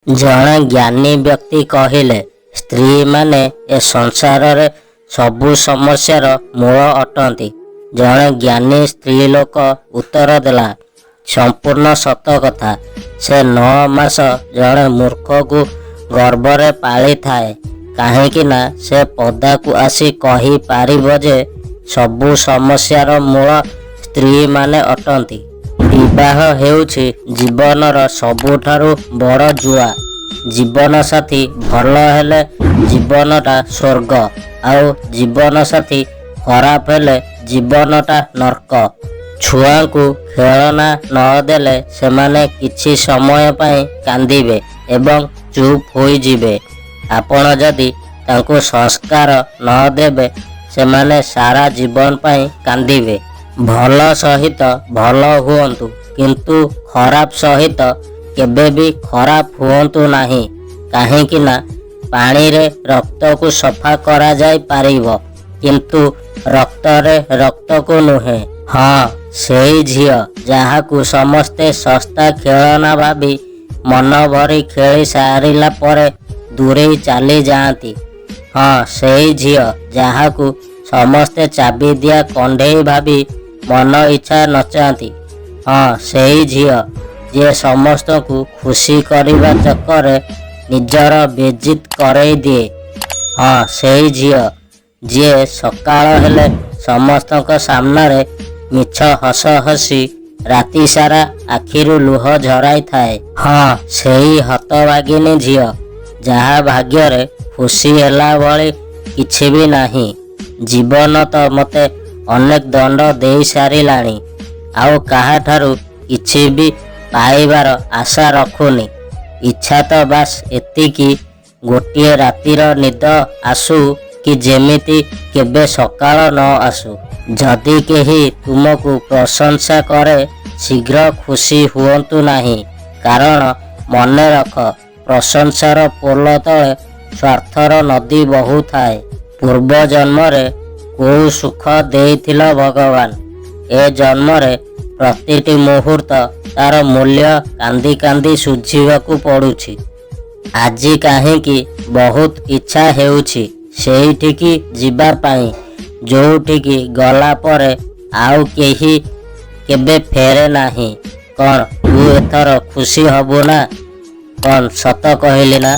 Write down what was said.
ଜଣେ ଜ୍ଞାନୀ ବ୍ୟକ୍ତି କହିଲେ, ସ୍ତ୍ରୀ ମାନେ ଏ ସଂସାରରେ ସବୁ ସମସ୍ୟାର ମୂଳ ଅଟନ୍ତି। ଜଣେ ଜ୍ଞାନୀ ସ୍ତ୍ରୀ ଲୋକ ଉତ୍ତର ଦେଲା, ସମ୍ପୂର୍ଣ୍ଣ ସତ କଥା। ସେ 9 ମାସ ଜଣେ ମୂର୍ଖକୁ ଗର୍ଭରେ ପାଳିଥାଏ, କାହିଁକି ନା ସେ ପଦାକୁ ଆସି କହିପାରିବ ଯେ ସବୁ ସମସ୍ୟାର ମୂଳ ସ୍ତ୍ରୀମାନେ ଅଟନ୍ତି। ବିବାହ ହେଉଛି ଜୀବନର ସବୁଠାରୁ ବଡ଼ ଜୁଆ। ଜୀବନ ସାଥୀ ଭଲ ହେଲେ ଜୀବନଟା ସ୍ୱର୍ଗ, ଆଉ ଜୀବନ ସାଥୀ ଖରାପ ହେଲେ ଜୀବନଟା ନର୍କ। ଛୁଆଙ୍କୁ ଖେଳନା ନ ଦେଲେ ସେମାନେ କିଛି ସମୟ ପାଇଁ କାନ୍ଦିବେ ଏବଂ ଚୁପ୍ ହୋଇଯିବେ। ଆପଣ ଯଦି ତାଙ୍କୁ ସଂସ୍କାର ନ ଦେବେ ସେମାନେ ସାରା ଜୀବନ ପାଇଁ କାନ୍ଦିବେ। ଭଲ ସହିତ ଭଲ ହୁଅନ୍ତୁ, କିନ୍ତୁ ଖରାପ ସହିତ କେବେ ବି ଖରାପ ହୁଅନ୍ତୁ ନାହିଁ, କାହିଁକି ନା ପାଣିରେ ରକ୍ତକୁ ସଫା କରାଯାଇ ପାରିବ, କିନ୍ତୁ ରକ୍ତରେ ରକ୍ତକୁ ନୁହେଁ। ହଁ, ସେଇ ଝିଅ ଯାହାକୁ ସମସ୍ତେ ଶସ୍ତା ଖେଳନା ଭାବି ମନ ଭରି ଖେଳି ସାରିଲା ପରେ ଦୂରେଇ ଚାଲି ଯାଆନ୍ତି। ହଁ, ସେଇ ଝିଅ ଯାହାକୁ ସମସ୍ତେ ଚାବି ଦିଆ କଣ୍ଢେଇ ଭାବି ମନ ଇଚ୍ଛା ନଚାନ୍ତି। ହଁ, ସେଇ ଝିଅ ଯିଏ ସମସ୍ତଙ୍କୁ ଖୁସି କରିବା ଚକ୍କରରେ ନିଜର ବେଜିତ୍ କରେଇ ଦିଏ। ହଁ, ସେଇ ଝିଅ ଯିଏ ସକାଳ ହେଲେ ସମସ୍ତଙ୍କ ସାମ୍ନାରେ ମିଛ ହସ ହସି ରାତି ସାରା ଆଖିରୁ ଲୁହ ଝରାଇଥାଏ। ହଁ, ସେଇ ହତଭାଗିନୀ ଝିଅ ଯାହା ଭାଗ୍ୟରେ ଖୁସି ହେଲା ଭଳି କିଛି ବି ନାହିଁ। ଜୀବନ ତ ମୋତେ ଅନେକ ଦଣ୍ଡ ଦେଇ ସାରିଲାଣି, ଆଉ କାହାଠାରୁ କିଛି ବି ପାଇବାର ଆଶା ରଖୁନି। ଇଚ୍ଛା ତ ବାସ୍ ଏତିକି, ଗୋଟିଏ ରାତିର ନିଦ ଆସୁ କି ଯେମିତି କେବେ ସକାଳ ନ ଆସୁ। ଯଦି କେହି ତୁମକୁ ପ୍ରଶଂସା କରେ ଶୀଘ୍ର ଖୁସି ହୁଅନ୍ତୁ ନାହିଁ, କାରଣ ମନେ ରଖ ପ୍ରଶଂସାର ପୋଲ ତଳେ ସ୍ୱାର୍ଥର ନଦୀ ବହୁଥାଏ। ପୂର୍ବ ଜନ୍ମରେ କୋଉ ସୁଖ ଦେଇଥିଲ ଭଗବାନ, ଏ ଜନ୍ମରେ ପ୍ରତିଟି ମୁହୂର୍ତ୍ତ ତାର ମୂଲ୍ୟ କାନ୍ଦି କାନ୍ଦି ଶୁଝିବାକୁ ପଡୁଛି। ଆଜି କାହିଁକି ବହୁତ ଇଚ୍ଛା ହେଉଛି ସେଇଠିକି ଯିବା ପାଇଁ, ଯୋଉଠିକି ଗଲା ପରେ ଆଉ କେହି କେବେ ଫେରେ ନାହିଁ। କ'ଣ ତୁ ଏଥର ଖୁସି ହବୁ ନା? କ'ଣ ସତ କହିଲି ନା?